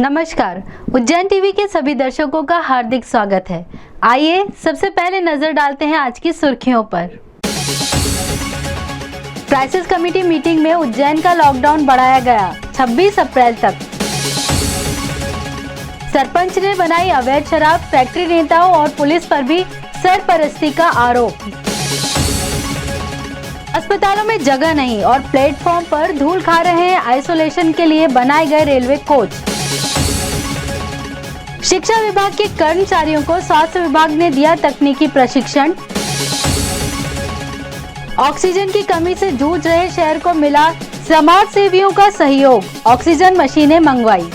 नमस्कार, उज्जैन टीवी के सभी दर्शकों का हार्दिक स्वागत है। आइए सबसे पहले नजर डालते हैं आज की सुर्खियों पर। क्राइसिस कमेटी मीटिंग में उज्जैन का लॉकडाउन बढ़ाया गया 26 अप्रैल तक। सरपंच ने बनाई अवैध शराब फैक्ट्री, नेताओं और पुलिस पर भी सरपरस्ती का आरोप। अस्पतालों में जगह नहीं और प्लेटफॉर्म पर धूल खा रहे हैं आइसोलेशन के लिए बनाए गए रेलवे कोच। शिक्षा विभाग के कर्मचारियों को स्वास्थ्य विभाग ने दिया तकनीकी प्रशिक्षण। ऑक्सीजन की कमी से जूझ रहे शहर को मिला समाज सेवियों का सहयोग, ऑक्सीजन मशीनें मंगवाई।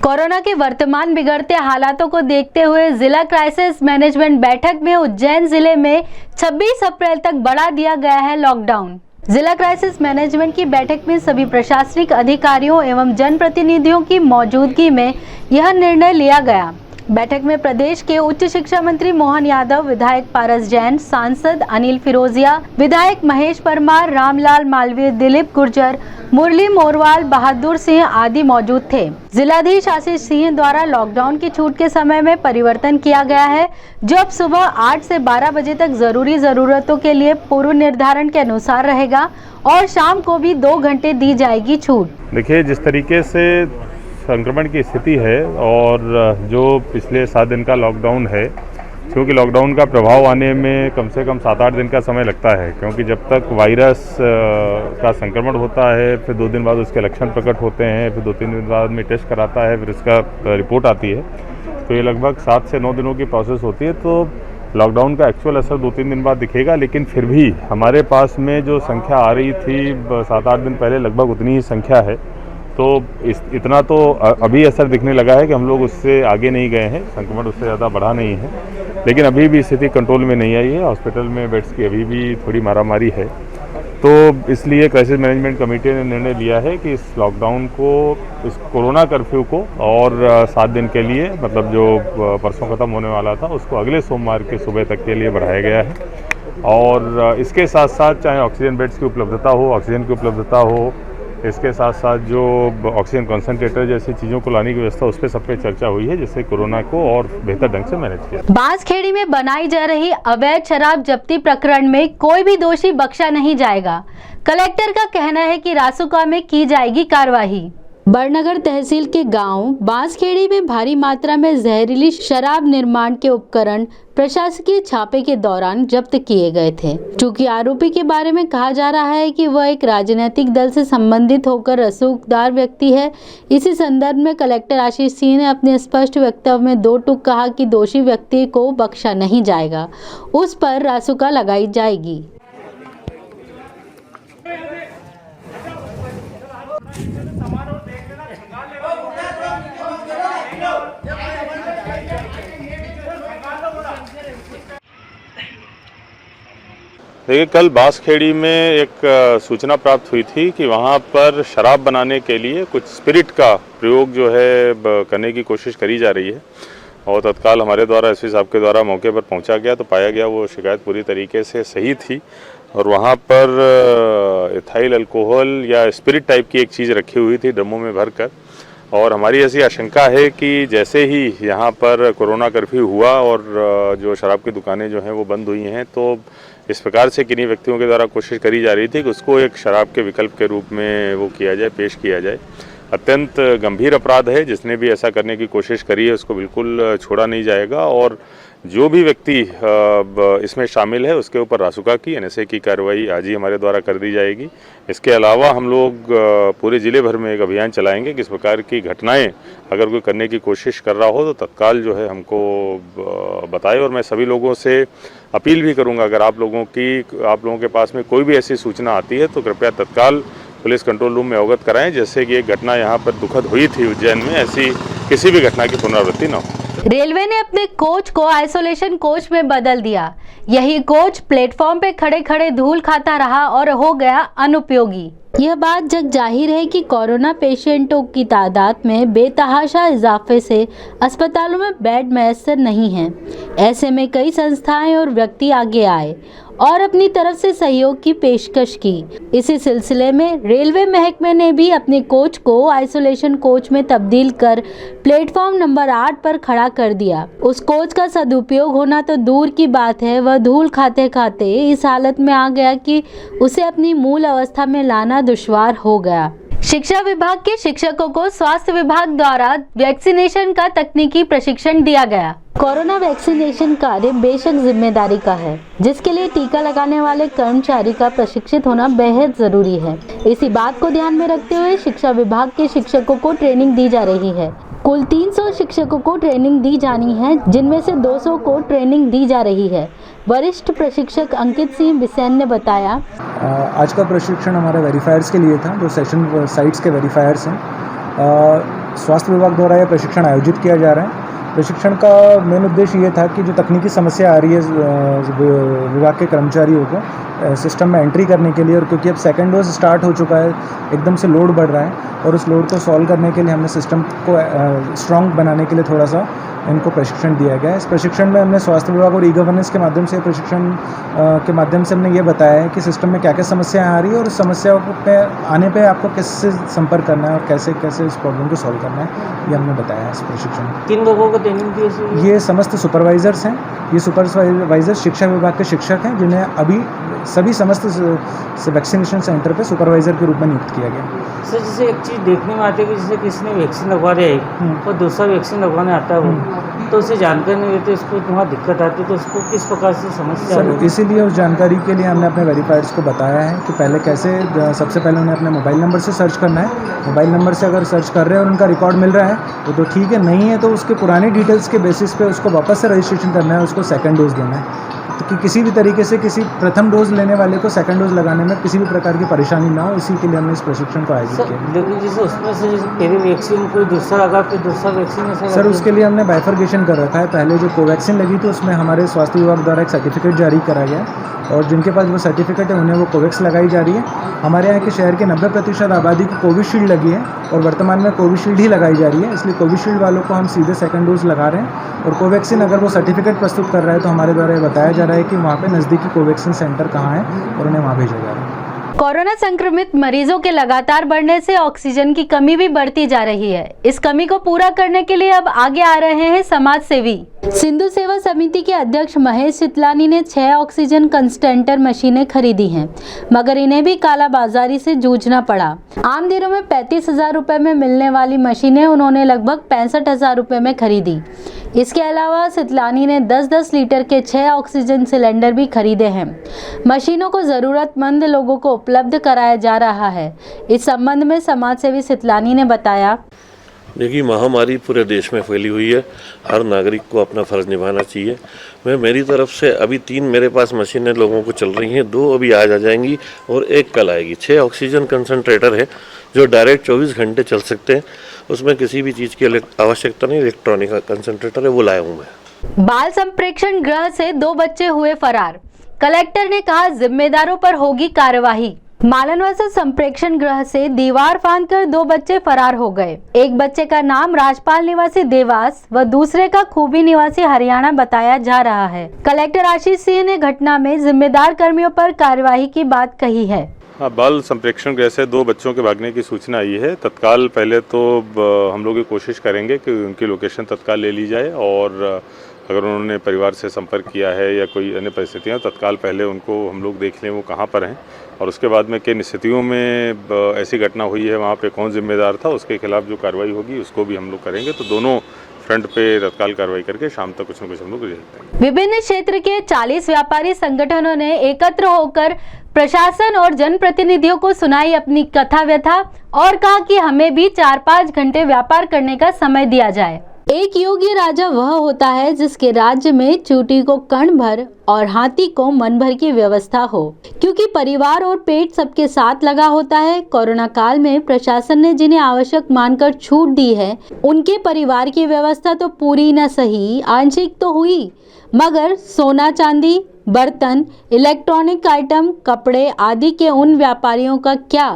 कोरोना के वर्तमान बिगड़ते हालातों को देखते हुए जिला क्राइसिस मैनेजमेंट बैठक में उज्जैन जिले में 26 अप्रैल तक बढ़ा दिया गया है लॉकडाउन। जिला क्राइसिस मैनेजमेंट की बैठक में सभी प्रशासनिक अधिकारियों एवं जनप्रतिनिधियों की मौजूदगी में यह निर्णय लिया गया। बैठक में प्रदेश के उच्च शिक्षा मंत्री मोहन यादव, विधायक पारस जैन, सांसद अनिल फिरोजिया, विधायक महेश परमार, रामलाल मालवीय, दिलीप गुर्जर, मुरली मोरवाल, बहादुर सिंह आदि मौजूद थे। जिलाधीश आशीष सिंह द्वारा लॉकडाउन की छूट के समय में परिवर्तन किया गया है, जो अब सुबह 8 से 12 बजे तक जरूरी जरूरतों के लिए पूर्व निर्धारण के अनुसार रहेगा और शाम को भी 2 घंटे दी जाएगी छूट। देखिए, जिस तरीके से संक्रमण की स्थिति है और जो पिछले 7 दिन का लॉकडाउन है, क्योंकि लॉकडाउन का प्रभाव आने में कम से कम 7-8 दिन का समय लगता है, क्योंकि जब तक वायरस का संक्रमण होता है, फिर 2 दिन बाद उसके लक्षण प्रकट होते हैं, फिर 2-3 दिन बाद में टेस्ट कराता है, फिर इसका रिपोर्ट आती है, तो ये लगभग 7 से 9 दिनों की प्रोसेस होती है। तो लॉकडाउन का एक्चुअल असर 2-3 दिन बाद दिखेगा, लेकिन फिर भी हमारे पास में जो संख्या आ रही थी 7-8 दिन पहले, लगभग उतनी ही संख्या है। तो इतना तो अभी असर दिखने लगा है कि हम लोग उससे आगे नहीं गए हैं, संक्रमण उससे ज़्यादा बढ़ा नहीं है, लेकिन अभी भी स्थिति कंट्रोल में नहीं आई है। हॉस्पिटल में बेड्स की अभी भी थोड़ी मारामारी है। तो इसलिए क्राइसिस मैनेजमेंट कमेटी ने निर्णय लिया है कि इस लॉकडाउन को, इस कोरोना कर्फ्यू को और 7 दिन के लिए, मतलब जो परसों ख़त्म होने वाला था, उसको अगले सोमवार के सुबह तक के लिए बढ़ाया गया है। और इसके साथ साथ चाहे ऑक्सीजन बेड्स की उपलब्धता हो, ऑक्सीजन की उपलब्धता हो, इसके साथ साथ जो ऑक्सीजन कंसंट्रेटर जैसी चीज़ों को लाने की व्यवस्था, उस पर सब पे चर्चा हुई है, जिससे कोरोना को और बेहतर ढंग से मैनेज किया। बांसखेड़ी में बनाई जा रही अवैध शराब जब्ती प्रकरण में कोई भी दोषी बख्शा नहीं जाएगा। कलेक्टर का कहना है कि रासुका में की जाएगी कार्रवाई। बड़नगर तहसील के गांव बांसखेड़ी में भारी मात्रा में जहरीली शराब निर्माण के उपकरण प्रशासकीय छापे के दौरान जब्त किए गए थे। चूंकि आरोपी के बारे में कहा जा रहा है कि वह एक राजनीतिक दल से संबंधित होकर रसूखदार व्यक्ति है, इसी संदर्भ में कलेक्टर आशीष सिंह ने अपने स्पष्ट वक्तव्य में 2 टूक कहा कि दोषी व्यक्ति को बख्शा नहीं जाएगा, उस पर रासुका लगाई जाएगी। देखिए, कल बांसखेड़ी में एक सूचना प्राप्त हुई थी कि वहाँ पर शराब बनाने के लिए कुछ स्पिरिट का प्रयोग जो है करने की कोशिश करी जा रही है, और तत्काल हमारे द्वारा एसपी साहब के द्वारा मौके पर पहुँचा गया तो पाया गया वो शिकायत पूरी तरीके से सही थी, और वहाँ पर इथाइल अल्कोहल या स्पिरिट टाइप की एक चीज़ रखी हुई थी ड्रमों में भरकर। और हमारी ऐसी आशंका है कि जैसे ही यहाँ पर कोरोना कर्फ्यू हुआ और जो शराब की दुकानें जो हैं वो बंद हुई हैं, तो इस प्रकार से किन्हीं व्यक्तियों के द्वारा कोशिश करी जा रही थी कि उसको एक शराब के विकल्प के रूप में वो किया जाए, पेश किया जाए। अत्यंत गंभीर अपराध है, जिसने भी ऐसा करने की कोशिश करी है उसको बिल्कुल छोड़ा नहीं जाएगा, और जो भी व्यक्ति इसमें शामिल है उसके ऊपर रासुका की एनएसए की कार्रवाई आज ही हमारे द्वारा कर दी जाएगी। इसके अलावा हम लोग पूरे ज़िले भर में एक अभियान चलाएंगे कि इस प्रकार की घटनाएं अगर कोई करने की कोशिश कर रहा हो तो तत्काल जो है हमको बताए। और मैं सभी लोगों से अपील भी करूंगा, अगर आप लोगों के पास में कोई भी ऐसी सूचना आती है तो कृपया तत्काल पुलिस कंट्रोल रूम में अवगत कराएं, जैसे कि एक घटना यहाँ पर दुखद हुई थी उज्जैन में, ऐसी किसी भी घटना की पुनरावृत्ति न हो। रेलवे ने अपने कोच को आइसोलेशन कोच में बदल दिया। यही कोच प्लेटफॉर्म पे खड़े खड़े धूल खाता रहा और हो गया अनुपयोगी। यह बात जग जाहिर है कि कोरोना पेशेंटों की तादाद में बेतहाशा इजाफे से अस्पतालों में बेड मैसर नहीं हैं। ऐसे में कई संस्थाएं और व्यक्ति आगे आए और अपनी तरफ से सहयोग की पेशकश की। इसी सिलसिले में रेलवे महकमे ने भी अपने कोच को आइसोलेशन कोच में तब्दील कर प्लेटफॉर्म नंबर 8 पर खड़ा कर दिया। उस कोच का सदुपयोग होना तो दूर की बात है, वह धूल खाते खाते इस हालत में आ गया कि उसे अपनी मूल अवस्था में लाना दुश्वार हो गया। शिक्षा विभाग के शिक्षकों को स्वास्थ्य विभाग द्वारा वैक्सीनेशन का तकनीकी प्रशिक्षण दिया गया। कोरोना वैक्सीनेशन कार्य बेशक जिम्मेदारी का है, जिसके लिए टीका लगाने वाले कर्मचारी का प्रशिक्षित होना बेहद जरूरी है। इसी बात को ध्यान में रखते हुए शिक्षा विभाग के शिक्षकों को ट्रेनिंग दी जा रही है। कुल 300 शिक्षकों को ट्रेनिंग दी जानी है, जिनमें से 200 को ट्रेनिंग दी जा रही है। वरिष्ठ प्रशिक्षक अंकित सिंह बिसेन ने बताया, आज का प्रशिक्षण हमारे वेरीफायर्स के लिए था, जो सेशन साइट्स के वेरीफायर्स हैं। स्वास्थ्य विभाग द्वारा यह प्रशिक्षण आयोजित किया जा रहा है। प्रशिक्षण का मेन उद्देश्य ये था कि जो तकनीकी समस्या आ रही है विभाग के कर्मचारियों को सिस्टम में एंट्री करने के लिए, और क्योंकि अब सेकेंड डोज स्टार्ट हो चुका है, एकदम से लोड बढ़ रहा है, और उस लोड को सॉल्व करने के लिए हमने सिस्टम को स्ट्रॉन्ग बनाने के लिए थोड़ा सा इनको प्रशिक्षण दिया गया है। इस प्रशिक्षण में हमने स्वास्थ्य विभाग और ई-गवर्नेंस के माध्यम से प्रशिक्षण के माध्यम से हमने ये बताया है कि सिस्टम में क्या क्या समस्याएं आ रही है, और उस समस्या पे आने पे आपको किससे संपर्क करना है और कैसे कैसे इस प्रॉब्लम को सॉल्व करना है, ये हमने बताया है इस प्रशिक्षण में। किन लोगों को ट्रेनिंग दी? ये समस्त सुपरवाइजर्स हैं। ये सुपरवाइजर शिक्षा विभाग के शिक्षक हैं, जिन्हें अभी सभी समस्त वैक्सीनेशन सेंटर पे सुपरवाइजर के रूप में नियुक्त किया गया। सर, जैसे एक चीज़ देखने में आती है कि जैसे किसी ने वैक्सीन लगवा रहा है और दूसरा वैक्सीन लगवाने आता है वो, तो उसे जानकारी नहीं रहती, उसको वहाँ दिक्कत आती है, तो उसको किस प्रकार से समस्या? सर, इसीलिए उस जानकारी के लिए हमने अपने वेरीफायर्स को बताया है कि पहले कैसे, सबसे पहले उन्हें अपने मोबाइल नंबर से सर्च करना है। मोबाइल नंबर से अगर सर्च कर रहे हैं और उनका रिकॉर्ड मिल रहा है तो ठीक है, नहीं है तो उसके पुरानी डिटेल्स के बेसिस पे उसको वापस से रजिस्ट्रेशन करना है, उसको सेकंड डोज देना है, तो कि किसी भी तरीके से किसी प्रथम डोज लेने वाले को सेकंड डोज लगाने में किसी भी प्रकार की परेशानी ना हो, इसी के लिए हमने इस प्रशिक्षण को आयोजित किया। लेकिन जैसे उसमें से जैसे पहले वैक्सीन कोई दूसरा लगा, फिर दूसरा वैक्सीन ऐसा? सर, उसके लिए हमने बाइफर्केशन कर रखा है। पहले जो कोवैक्सीन लगी थी उसमें हमारे स्वास्थ्य विभाग द्वारा एक सर्टिफिकेट जारी करा गया है, और जिनके पास वो सर्टिफिकेट है उन्हें वो कोवैक्स लगाई जा रही है। हमारे यहाँ के शहर के 90% आबादी को कोविशील्ड लगी है, और वर्तमान में कोविशील्ड ही लगाई जा रही है, इसलिए कोविशील्ड वालों को हम सीधे सेकंड डोज लगा रहे हैं। और कोवैक्सीन अगर वो सर्टिफिकेट प्रस्तुत कर रहा है तो हमारे द्वारा ये बताया जा रहा है कि वहाँ पे नज़दीकी कोवैक्सीन सेंटर कहाँ है और उन्हें वहाँ भेजा जा रहा है। कोरोना संक्रमित मरीजों के लगातार बढ़ने से ऑक्सीजन की कमी भी बढ़ती जा रही है। इस कमी को पूरा करने के लिए अब आगे आ रहे हैं समाज सेवी। सिंधु सेवा समिति के अध्यक्ष महेश सितलानी ने 6 ऑक्सीजन कंसंट्रेटर मशीनें खरीदी हैं, मगर इन्हें भी कालाबाजारी से जूझना पड़ा। आम दिनों में 35,000 रुपए में मिलने वाली मशीनें उन्होंने लगभग 65,000 रुपए में खरीदी। इसके अलावा सितलानी ने 10-10 लीटर के 6 ऑक्सीजन सिलेंडर भी खरीदे हैं। मशीनों को जरूरतमंद लोगों को उपलब्ध कराया जा रहा है। इस संबंध में समाज सेवी सितलानी ने बताया, देखिए, महामारी पूरे देश में फैली हुई है, हर नागरिक को अपना फ़र्ज़ निभाना चाहिए। मेरी तरफ से अभी 3 मेरे पास मशीनें लोगों को चल रही हैं, 2 अभी आज आ जाएंगी और 1 कल आएगी। 6 ऑक्सीजन कंसंट्रेटर है जो डायरेक्ट 24 घंटे चल सकते हैं, उसमें किसी भी चीज़ की आवश्यकता नहीं, इलेक्ट्रॉनिक कंसंट्रेटर है, वो लाया हूँ मैं। बाल संप्रेक्षण गृह से 2 बच्चे हुए फरार, कलेक्टर ने कहा जिम्मेदारों पर होगी कार्यवाही। मालनवासा संप्रेक्षण गृह से दीवार फांदकर 2 बच्चे फरार हो गए। एक बच्चे का नाम राजपाल निवासी देवास व दूसरे का खूबी निवासी हरियाणा बताया जा रहा है। कलेक्टर आशीष सिंह ने घटना में जिम्मेदार कर्मियों पर कार्यवाही की बात कही है। हाँ, बाल संप्रेक्षण गृह से 2 बच्चों के भागने की सूचना आई है। तत्काल पहले तो हम लोग ये कोशिश करेंगे कि उनकी लोकेशन तत्काल ले ली जाए, और अगर उन्होंने परिवार से संपर्क किया है या कोई अन्य परिस्थितियाँ, तत्काल पहले उनको हम लोग देख लें वो कहाँ पर हैं, और उसके बाद में किन स्थितियों में ऐसी घटना हुई है, वहाँ पे कौन जिम्मेदार था, उसके खिलाफ जो कार्रवाई होगी उसको भी हम लोग करेंगे। तो दोनों फ्रंट पे तत्काल कार्रवाई करके शाम तक कुछ न कुछ हम लोग देखते हैं। विभिन्न क्षेत्र के 40 व्यापारी संगठनों ने एकत्र होकर प्रशासन और जनप्रतिनिधियों को सुनाई अपनी कथा व्यथा और कहा कि हमें भी 4-5 घंटे व्यापार करने का समय दिया जाए। एक योग्य राजा वह होता है जिसके राज्य में चूटी को कण भर और हाथी को मन भर की व्यवस्था हो, क्योंकि परिवार और पेट सबके साथ लगा होता है। कोरोना काल में प्रशासन ने जिन्हें आवश्यक मानकर छूट दी है, उनके परिवार की व्यवस्था तो पूरी न सही, आंशिक तो हुई, मगर सोना चांदी, बर्तन, इलेक्ट्रॉनिक आइटम, कपड़े आदि के उन व्यापारियों का क्या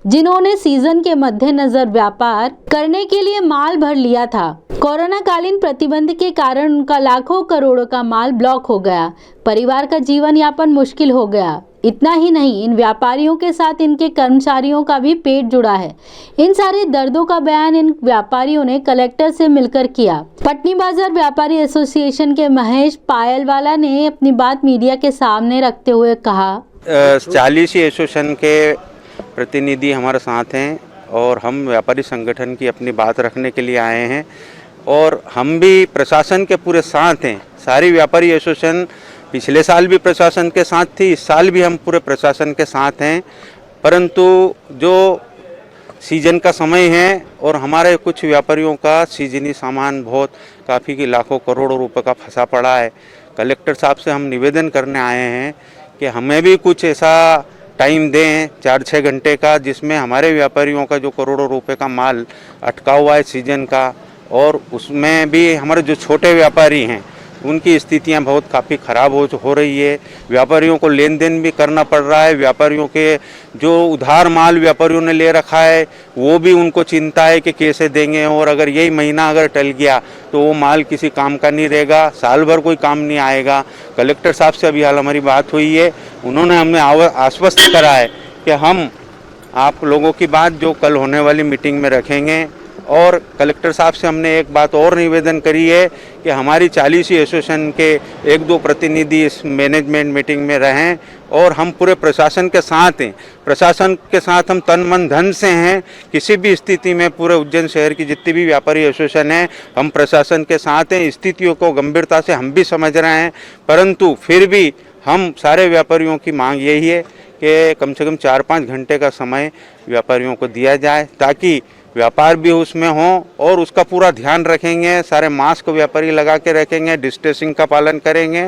जिन्होंने सीजन के मद्देनजर व्यापार करने के लिए माल भर लिया था। कोरोना कालीन प्रतिबंध के कारण उनका लाखों करोड़ों का माल ब्लॉक हो गया, परिवार का जीवन यापन मुश्किल हो गया। इतना ही नहीं, इन व्यापारियों के साथ इनके कर्मचारियों का भी पेट जुड़ा है। इन सारे दर्दों का बयान इन व्यापारियों ने कलेक्टर से मिलकर किया। पटनी बाजार व्यापारी एसोसिएशन के महेश पायलवाला ने अपनी बात मीडिया के सामने रखते हुए कहा, 40 एसोसिएशन के प्रतिनिधि हमारे साथ हैं और हम व्यापारी संगठन की अपनी बात रखने के लिए आए हैं और हम भी प्रशासन के पूरे साथ हैं। सारी व्यापारी एसोसिएशन पिछले साल भी प्रशासन के साथ थी, इस साल भी हम पूरे प्रशासन के साथ हैं, परंतु जो सीजन का समय है और हमारे कुछ व्यापारियों का सीजनी सामान बहुत काफ़ी की लाखों करोड़ों रुपए का फंसा पड़ा है। कलेक्टर साहब से हम निवेदन करने आए हैं कि हमें भी कुछ ऐसा टाइम दें 4-6 घंटे का, जिसमें हमारे व्यापारियों का जो करोड़ों रुपए का माल अटका हुआ है सीजन का, और उसमें भी हमारे जो छोटे व्यापारी हैं उनकी स्थितियां बहुत काफ़ी ख़राब हो रही है। व्यापारियों को लेन देन भी करना पड़ रहा है। व्यापारियों के जो उधार माल व्यापारियों ने ले रखा है वो भी उनको चिंता है कि कैसे देंगे, और अगर यही महीना अगर टल गया तो वो माल किसी काम का नहीं रहेगा, साल भर कोई काम नहीं आएगा। कलेक्टर साहब से अभी हाल हमारी बात हुई है, उन्होंने हमें आश्वस्त करा है कि हम आप लोगों की बात जो कल होने वाली मीटिंग में रखेंगे। और कलेक्टर साहब से हमने एक बात और निवेदन करी है कि हमारी 40 एसोसिएशन के 1-2 प्रतिनिधि इस मैनेजमेंट मीटिंग में रहें और हम पूरे प्रशासन के साथ हैं। प्रशासन के साथ हम तन मन धन से हैं। किसी भी स्थिति में पूरे उज्जैन शहर की जितनी भी व्यापारी एसोसिएशन है हम प्रशासन के साथ हैं। स्थितियों को गंभीरता से हम भी समझ रहे हैं, परंतु फिर भी हम सारे व्यापारियों की मांग यही है कि कम से कम 4-5 घंटे का समय व्यापारियों को दिया जाए, ताकि व्यापार भी उसमें हो और उसका पूरा ध्यान रखेंगे। सारे मास्क व्यापारी लगा के रखेंगे, डिस्टेंसिंग का पालन करेंगे,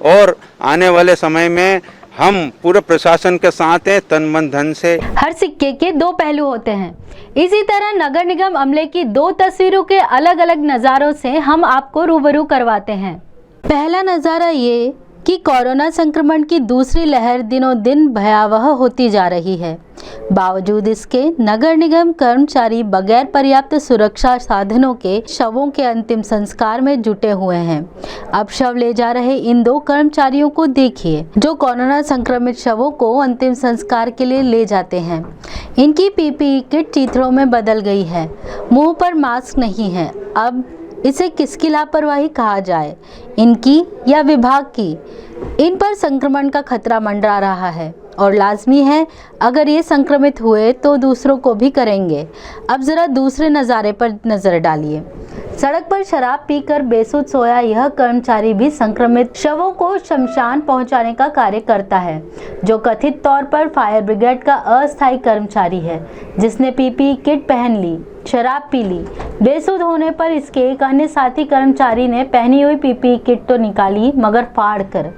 और आने वाले समय में हम पूरे प्रशासन के साथ हैं तन मन धन से। हर सिक्के के 2 पहलू होते हैं। इसी तरह नगर निगम अमले की 2 तस्वीरों के अलग अलग नज़ारों से हम आपको रूबरू करवाते हैं। पहला नज़ारा ये कि कोरोना संक्रमण की दूसरी लहर दिनों दिन भयावह होती जा रही है। बावजूद इसके नगर निगम कर्मचारी बगैर पर्याप्त सुरक्षा साधनों के शवों के अंतिम संस्कार में जुटे हुए हैं। अब शव ले जा रहे इन 2 कर्मचारियों को देखिए, जो कोरोना संक्रमित शवों को अंतिम संस्कार के लिए ले जाते हैं। इनकी पीपीई किट चीथड़ों में बदल गई है, मुंह पर मास्क नहीं है। अब इसे किसकी लापरवाही कहा जाए, इनकी या विभाग की? इन पर संक्रमण का खतरा मंडरा रहा है और लाजमी है अगर ये संक्रमित हुए तो दूसरों को भी करेंगे। अब ज़रा दूसरे नज़ारे पर नज़र डालिए। सड़क पर शराब पीकर बेसुध सोया यह कर्मचारी भी संक्रमित शवों को शमशान पहुंचाने का कार्य करता है, जो कथित तौर पर फायर ब्रिगेड का अस्थायी कर्मचारी है, जिसने पीपीई किट पहन ली, शराब पी ली। बेसुध होने पर इसके एक अन्य साथी कर्मचारी ने पहनी हुई पीपीई किट तो निकाली, मगर फाड़ कर।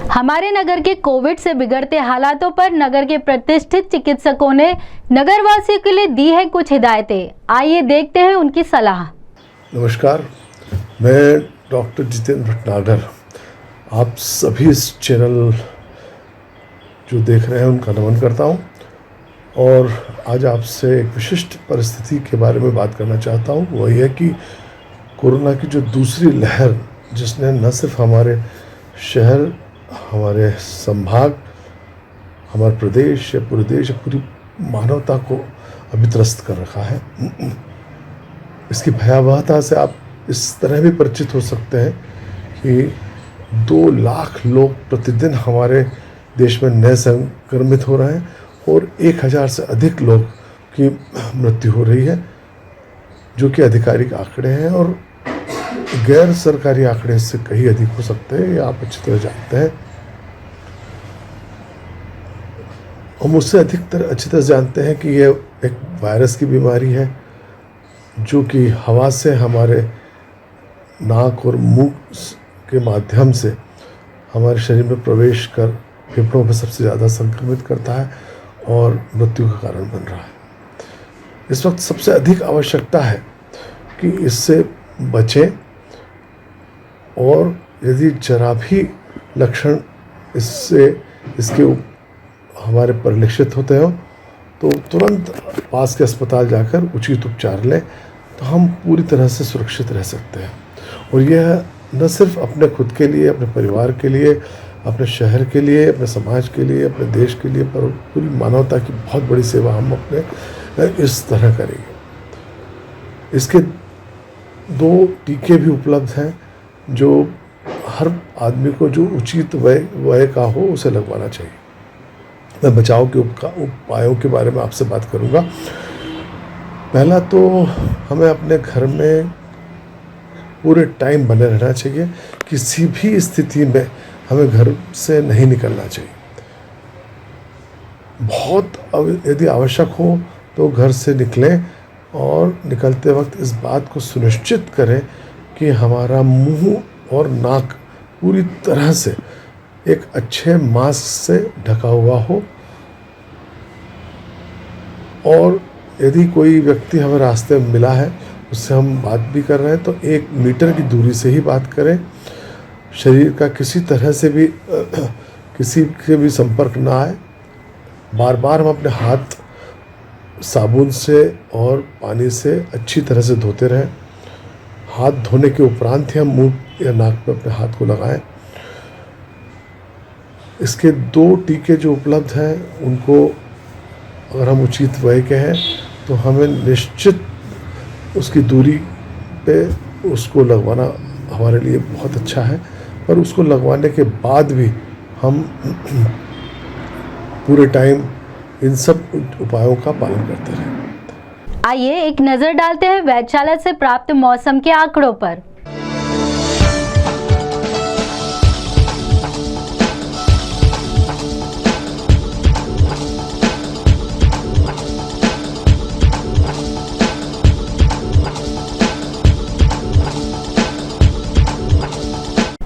हमारे नगर के कोविड से बिगड़ते हालातों पर नगर के प्रतिष्ठित चिकित्सकों ने नगरवासियों के लिए दी है कुछ हिदायतें। आइए देखते हैं उनकी सलाह। नमस्कार, मैं डॉक्टर जितेंद्र भटनागर आप सभी इस चैनल जो देख रहे हैं उनका नमन करता हूं, और आज आपसे एक विशिष्ट परिस्थिति के बारे में बात करना चाहता हूं। वही है कि कोरोना की जो दूसरी लहर, जिसने न सिर्फ हमारे शहर, हमारे संभाग, हमारे प्रदेश या पूरे देश, पूरी मानवता को अभी त्रस्त कर रखा है। इसकी भयावहता से आप इस तरह भी परिचित हो सकते हैं कि 2 लाख लोग प्रतिदिन हमारे देश में नए संक्रमित हो रहे हैं और 1000 से अधिक लोग की मृत्यु हो रही है, जो कि आधिकारिक आंकड़े हैं, और गैर सरकारी आंकड़े इससे कहीं अधिक हो सकते हैं, ये आप अच्छी तरह जानते हैं। और मुझसे अच्छी तरह जानते हैं कि ये एक वायरस की बीमारी है, जो कि हवा से हमारे नाक और मुंह के माध्यम से हमारे शरीर में प्रवेश कर फेफड़ों पर सबसे ज़्यादा संक्रमित करता है और मृत्यु का कारण बन रहा है। इस वक्त सबसे अधिक आवश्यकता है कि इससे बचें और यदि जरा भी लक्षण इसके हमारे परिलक्षित होते हो तो तुरंत पास के अस्पताल जाकर उचित उपचार लें, तो हम पूरी तरह से सुरक्षित रह सकते हैं। और यह न सिर्फ अपने खुद के लिए, अपने परिवार के लिए, अपने शहर के लिए, अपने समाज के लिए, अपने देश के लिए, पर पूरी मानवता की बहुत बड़ी सेवा हम अपने इस तरह करेंगे। इसके 2 टीके भी उपलब्ध हैं जो हर आदमी को जो उचित वय का हो उसे लगवाना चाहिए। मैं बचाव के उपायों के बारे में आपसे बात करूंगा। पहला तो हमें अपने घर में पूरे टाइम बने रहना चाहिए। किसी भी स्थिति में हमें घर से नहीं निकलना चाहिए। बहुत यदि आवश्यक हो तो घर से निकलें और निकलते वक्त इस बात को सुनिश्चित करें कि हमारा मुंह और नाक पूरी तरह से एक अच्छे मास्क से ढका हुआ हो। और यदि कोई व्यक्ति हमें रास्ते में मिला है, उससे हम बात भी कर रहे हैं, तो 1 मीटर की दूरी से ही बात करें। शरीर का किसी तरह से भी किसी के भी संपर्क ना आए। बार बार हम अपने हाथ साबुन से और पानी से अच्छी तरह से धोते रहें। हाथ धोने के उपरांत ही हम मुंह या नाक पे अपने हाथ को लगाएं। इसके 2 टीके जो उपलब्ध हैं उनको अगर हम उचित वय के हैं तो हमें निश्चित उसकी दूरी पे उसको लगवाना हमारे लिए बहुत अच्छा है। पर उसको लगवाने के बाद भी हम पूरे टाइम इन सब उपायों का पालन करते रहें। आइए एक नजर डालते हैं वेधशाला से प्राप्त मौसम के आंकड़ों पर।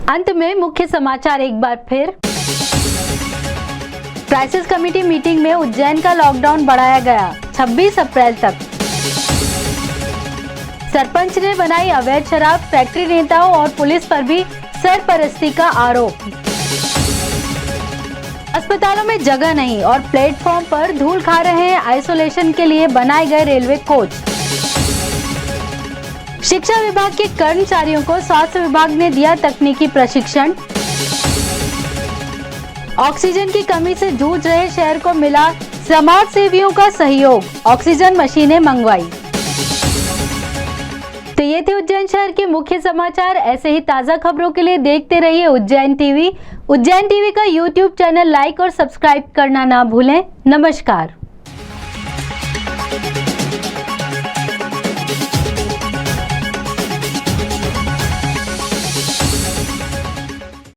अंत में मुख्य समाचार एक बार फिर। क्राइसिस कमेटी मीटिंग में उज्जैन का लॉकडाउन बढ़ाया गया 26 अप्रैल तक। सरपंच ने बनाई अवैध शराब, फैक्ट्री नेताओं और पुलिस पर भी सरपरस्ती का आरोप। अस्पतालों में जगह नहीं और प्लेटफॉर्म पर धूल खा रहे हैं आइसोलेशन के लिए बनाए गए रेलवे कोच। शिक्षा विभाग के कर्मचारियों को स्वास्थ्य विभाग ने दिया तकनीकी प्रशिक्षण। ऑक्सीजन की कमी से जूझ रहे शहर को मिला समाज सेवियों का सहयोग, ऑक्सीजन मशीनें मंगवाई। तो ये थे उज्जैन शहर के मुख्य समाचार। ऐसे ही ताजा खबरों के लिए देखते रहिए उज्जैन टीवी। उज्जैन टीवी का YouTube चैनल लाइक और सब्सक्राइब करना ना भूलें। नमस्कार।